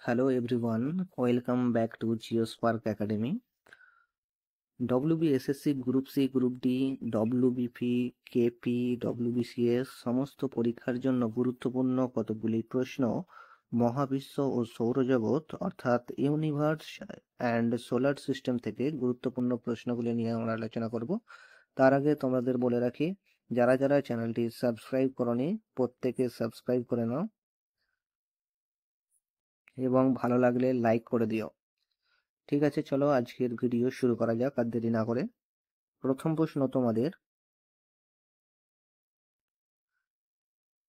Hello everyone, welcome back to GeoSpark Academy. WBSSC group C, group D, WBP, KP, WBCS সমস্ত পরীক্ষার জন্য গুরুত্বপূর্ণ কতগুলি প্রশ্ন মহাবিশ্ব ও সৌরজগৎ অর্থাৎ ইউনিভার্স অ্যান্ড সোলার সিস্টেম থেকে গুরুত্বপূর্ণ প্রশ্নগুলি নিয়ে আমরা আলোচনা করব। তার আগে তোমাদের বলে রাখি, যারা যারা চ্যানেলটি সাবস্ক্রাইব করনি প্রত্যেকে সাবস্ক্রাইব করে নাও এবং ভালো লাগলে লাইক করে দিও। ঠিক আছে, চলো আজকের ভিডিও শুরু করা যাক আর দেরি না করে। প্রথম প্রশ্ন তোমাদের,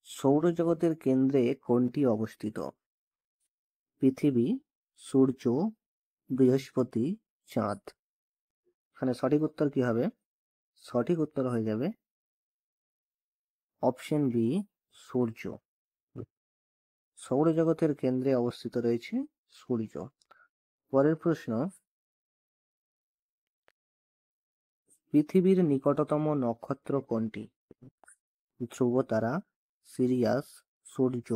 সৌরজগতের কেন্দ্রে কোনটি অবস্থিত? পৃথিবী, সূর্য, বৃহস্পতি, চাঁদ। এখানে সঠিক উত্তর কি হবে? সঠিক উত্তর হয়ে যাবে অপশন বি, সূর্য। সৌরজগতের কেন্দ্রে অবস্থিত রয়েছে সূর্য। পরের প্রশ্ন, পৃথিবীর নিকটতম নক্ষত্র কোনটি? ধ্রুবতারা, সিরিয়াস, সূর্য,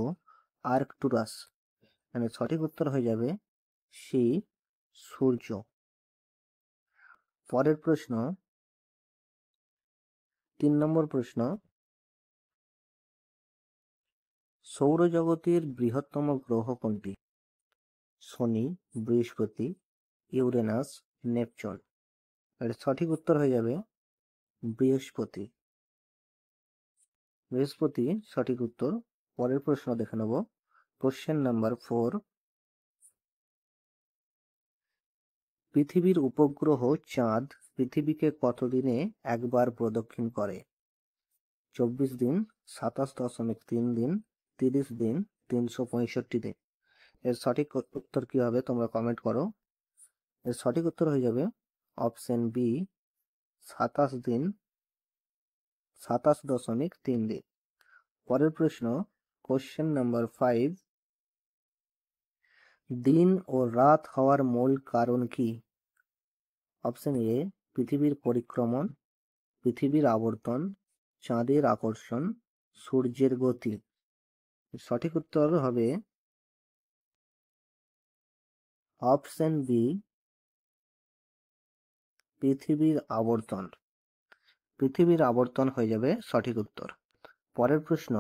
আর্কটুরাস। মানে সঠিক উত্তর হয়ে যাবে সি, সূর্য। পরের প্রশ্ন, 3 নম্বর প্রশ্ন, সৌরজগতের বৃহত্তম গ্রহ কোনটি? শনি, বৃহস্পতি, ইউরেনাস, নেপচুন। এর সঠিক উত্তর হয়ে যাবে বৃহস্পতি। বৃহস্পতি সঠিক উত্তর। পরের প্রশ্ন দেখে নেব, কোশ্চেন নাম্বার 4, পৃথিবীর উপগ্রহ চাঁদ পৃথিবীকে কতদিনে একবার প্রদক্ষিণ করে? 24 দিন, 27.3 দিন, 30 দিন, 365 দিন। এর সঠিক উত্তর কি হবে তোমরা কমেন্ট করো। এর সঠিক উত্তর হয়ে যাবে অপশন বি, 27 দিন, 27.3 দিন। পরের প্রশ্ন, কোশ্চেন নাম্বার 5, দিন ও রাত হওয়ার মূল কারণ কি? অপশন এ, পৃথিবীর পরিক্রমণ, পৃথিবীর আবর্তন, চাঁদের আকর্ষণ, সূর্যের গতি। সঠিক উত্তর হবে অপশন বি, পৃথিবীর আবর্তন। পৃথিবীর আবর্তন হয়ে যাবে সঠিক উত্তর। পরের প্রশ্ন,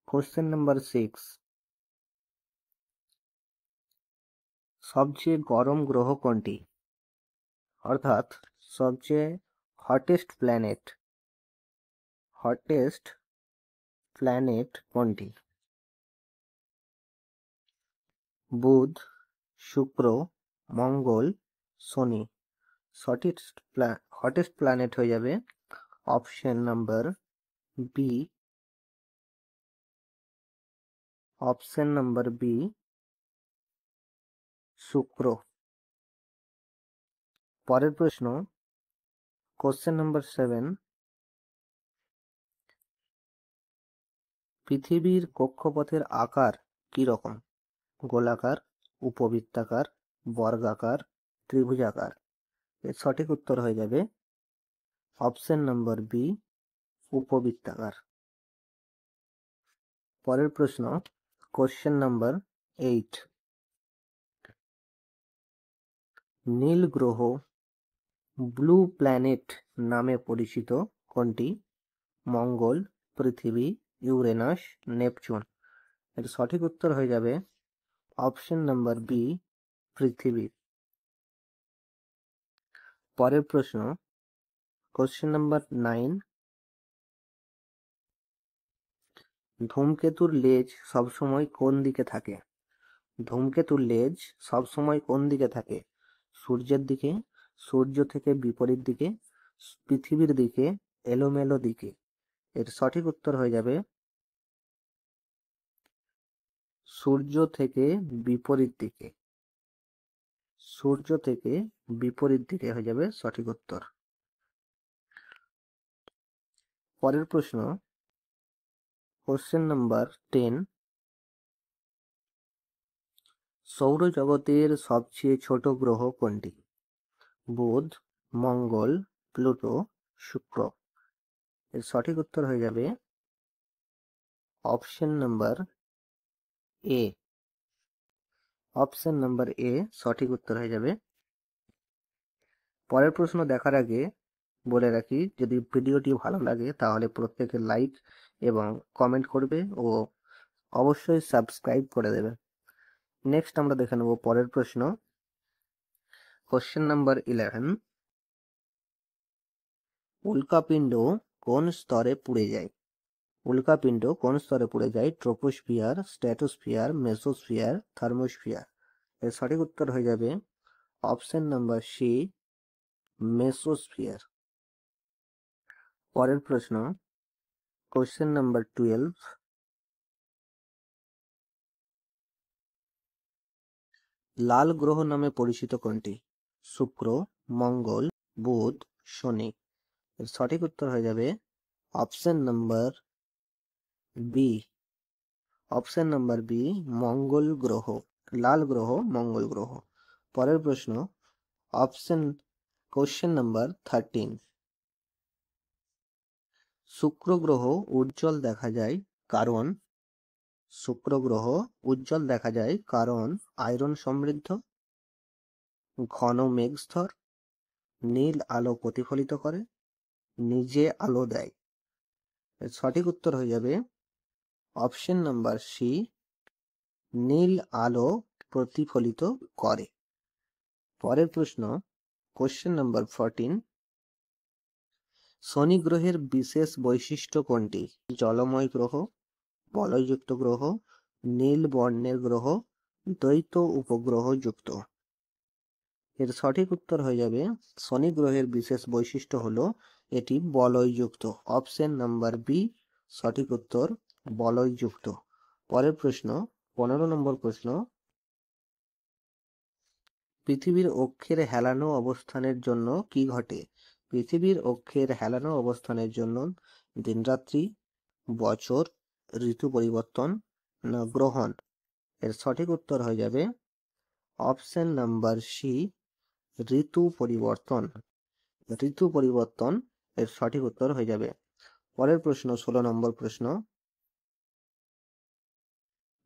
কোশ্চেন নাম্বার 6, সবচেয়ে গরম গ্রহ কোনটি? অর্থাৎ সবচেয়ে হটেস্ট প্ল্যানেট কোনটি? বুধ, শুক্র, মঙ্গল, শনি। হটেস্ট প্ল্যানেট হয়ে যাবে অপশন নাম্বার বি, শুক্র। পরের প্রশ্ন, কোশ্চেন নাম্বার 7, পৃথিবীর কক্ষপথের আকার কি রকম? গোলাকার, উপবৃত্তাকার, বর্গাকার, ত্রিভুজাকার। এর সঠিক উত্তর হয়ে যাবে অপশন নাম্বার বি, উপবৃত্তাকার। পরের প্রশ্ন, কোশ্চেন নাম্বার 8, নীল গ্রহ, ব্লু প্ল্যানেট নামে পরিচিত কোনটি? মঙ্গল, পৃথিবী, ইউরেনাস, নেপচুন। এর সঠিক উত্তর হয়ে যাবে অপশন নাম্বার বি, পৃথিবী। পরের প্রশ্ন, কোশ্চেন নাম্বার 9, ধূমকেতুর লেজ সবসময় কোন দিকে থাকে? ধূমকেতুর লেজ সবসময় কোন দিকে থাকে? সূর্যের দিকে, সূর্য থেকে বিপরীত দিকে, পৃথিবীর দিকে, এলোমেলো দিকে। এর সঠিক উত্তর হয়ে যাবে সূর্য থেকে বিপরীত দিকে। সূর্য থেকে বিপরীত দিকে হয়ে যাবে সঠিক উত্তর। পরের প্রশ্ন, কোশ্চেন নাম্বার 10, সৌরজগতের সবচেয়ে ছোট গ্রহ কোনটি? বুধ, মঙ্গল, প্লুটো, শুক্র। এর সঠিক উত্তর হয়ে যাবে option number A, option number A সঠিক উত্তর হয়ে যাবে। পরের প্রশ্ন দেখার আগে বলে রাখি, যদি ভিডিওটি ভালো লাগে তাহলে প্রত্যেকে লাইক এবং কমেন্ট করবে ও অবশ্যই সাবস্ক্রাইব করে দেবে। নেক্সট আমরা দেখে নেব পরের প্রশ্ন। কোশ্চেন নাম্বার 11, উল্কাপিণ্ড কোন স্তরে পুড়ে যায়? উল্কাপিণ্ড কোন স্তরে পুড়ে যায়? Troposphere, stratosphere, mesosphere, thermosphere. এর সঠিক উত্তর হয়ে যাবে অপশন নাম্বার সি, মেসোস্ফিয়ার। পরের প্রশ্ন, কোশ্চেন নাম্বার 12, লাল গ্রহ নামে পরিচিত কোনটি? শুক্র, মঙ্গল, বুধ, শনি। এর সঠিক উত্তর হয়ে যাবে option number B. Option number B, মঙ্গল গ্রহ। লাল গ্রহ মঙ্গল গ্রহ। পরের প্রশ্ন, কোশ্চেন নাম্বার 13, শুক্র গ্রহ উজ্জ্বল দেখা যায় কারণ? শুক্র গ্রহ উজ্জ্বল দেখা যায় কারণ আয়রন সমৃদ্ধ, ঘন মেঘ স্তর, নীল আলো প্রতিফলিত করে, নিজে আলো দেয়। এর সঠিক উত্তর হয়ে যাবে অপশন নাম্বার সি, নীল আলো প্রতিফলিত করে। পরের প্রশ্ন, কোশ্চেন নাম্বার 14, শনি গ্রহের বিশেষ বৈশিষ্ট্য কোনটি? জলময় গ্রহ, বলয়যুক্ত গ্রহ, নীল বর্ণের গ্রহ, দ্বৈত উপগ্রহ যুক্ত। এর সঠিক উত্তর হয়ে যাবে শনি গ্রহের বিশেষ বৈশিষ্ট্য হলো এটি বলয়যুক্ত। অপশন নাম্বার বি সঠিক উত্তর, বলয়যুক্ত। পরের প্রশ্ন, 15 নম্বর প্রশ্ন, পৃথিবীর অক্ষের হেলানো অবস্থানের জন্য কি ঘটে? পৃথিবীর অক্ষের হেলানো অবস্থানের জন্য দিনরাত্রি, বছর, ঋতু পরিবর্তন না গ্রহণ। এর সঠিক উত্তর হয়ে যাবে অপশন নাম্বার সি, ঋতু পরিবর্তন। ঋতু পরিবর্তন এর সঠিক উত্তর হয়ে যাবে। পরের প্রশ্ন, 16 নম্বর প্রশ্ন,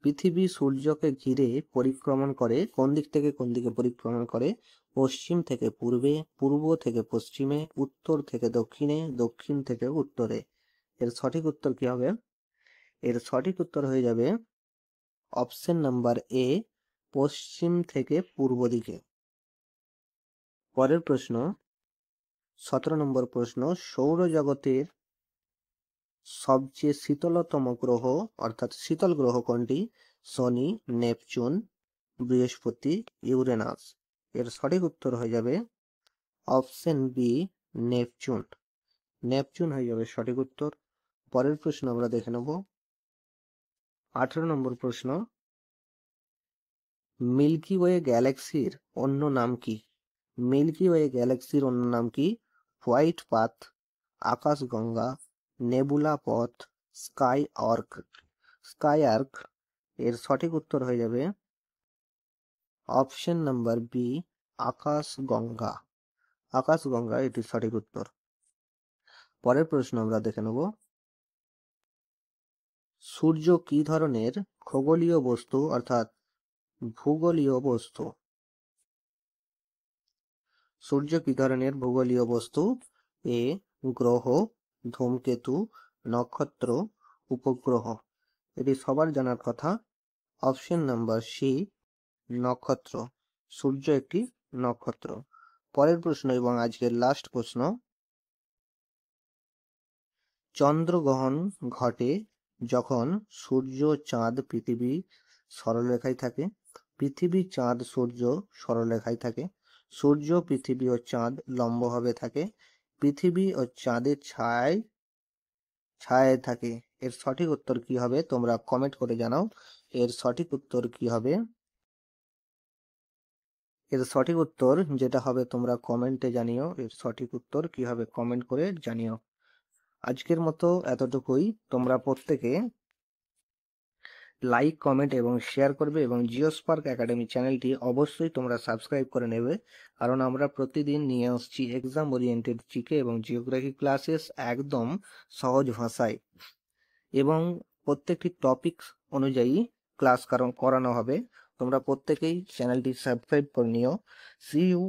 পৃথিবী সূর্যকে ঘিরে পরিক্রমণ করে কোন দিক থেকে কোন দিকে পরিক্রমণ করে? পশ্চিম থেকে পূর্বে, পূর্ব থেকে পশ্চিমে, উত্তর থেকে দক্ষিণে, দক্ষিণ থেকে উত্তরে। এর সঠিক উত্তর কি হবে? এর সঠিক উত্তর হয়ে যাবে অপশন নাম্বার এ, পশ্চিম থেকে পূর্ব দিকে। পরের প্রশ্ন, 17 নম্বর প্রশ্ন, সৌরজগতের সবচেয়ে শীতলতম গ্রহ অর্থাৎ শীতল গ্রহ কোনটি? শনি, নেপচুন, বৃহস্পতি, ইউরেনাস। এর সঠিক উত্তর হয়ে যাবে অপশন বি, নেপচুন। নেপচুন হয়ে যাবে সঠিক উত্তর। পরের প্রশ্ন আমরা দেখে নেব 18 নম্বর প্রশ্ন, মিল্কি ওয়ে গ্যালাক্সির অন্য নাম কি? মিল্কি ওয়ে গ্যালাক্সির অন্য নাম কি? হোয়াইট পাথ, আকাশগঙ্গা, নেবুলা পথ, স্কাই আর্ক। এর সঠিক উত্তর হয়ে যাবে অপশন নাম্বার বি, আকাশগঙ্গা। আকাশগঙ্গা এটি সঠিক উত্তর। পরের প্রশ্ন আমরা দেখে নেব, সূর্য কি ধরনের খগোলীয় বস্তু অর্থাৎ ভূগোলীয় বস্তু? সূর্য কি ধরনের ভূগোলীয় বস্তু? এ গ্রহ, ধূমকেতু, নক্ষত্র, উপগ্রহ। এটি সবার জানার কথা। অপশন নাম্বার সি, নক্ষত্র। সূর্য একটি নক্ষত্র। পরের প্রশ্ন এবং আজকের লাস্ট প্রশ্ন, চন্দ্রগ্রহণ ঘটে যখন সূর্য, চাঁদ, পৃথিবী সরলরেখায় থাকে। পৃথিবী, চাঁদ, সূর্য সরলরেখায় থাকে। সূর্য, পৃথিবী ও চাঁদ লম্বভাবে থাকে। পৃথিবী ও চাঁদের ছায়ায় থাকে। এর সঠিক উত্তর কি হবে তোমরা কমেন্ট করে জানাও। এর সঠিক উত্তর কি হবে? এর সঠিক উত্তর যেটা হবে তোমরা কমেন্টে জানিও। এর সঠিক উত্তর কি হবে কমেন্ট করে জানিও। আজকের মতো এতটুকুই। তোমরা প্রত্যেকে লাইক, কমেন্ট এবং শেয়ার করবে এবং জিওস্পার্ক একাডেমি চ্যানেলটি অবশ্যই তোমরা সাবস্ক্রাইব করে নেবে, কারণ আমরা প্রতিদিন নিয়ে আসছি এক্সাম ওরিয়েন্টেড জিকে এবং জিওগ্রাফি ক্লাসেস একদম সহজ ভাষায়, এবং প্রত্যেকটি টপিক অনুযায়ী ক্লাস করানো হবে। তোমরা প্রত্যেকেই চ্যানেলটি সাবস্ক্রাইব করে নিও। C you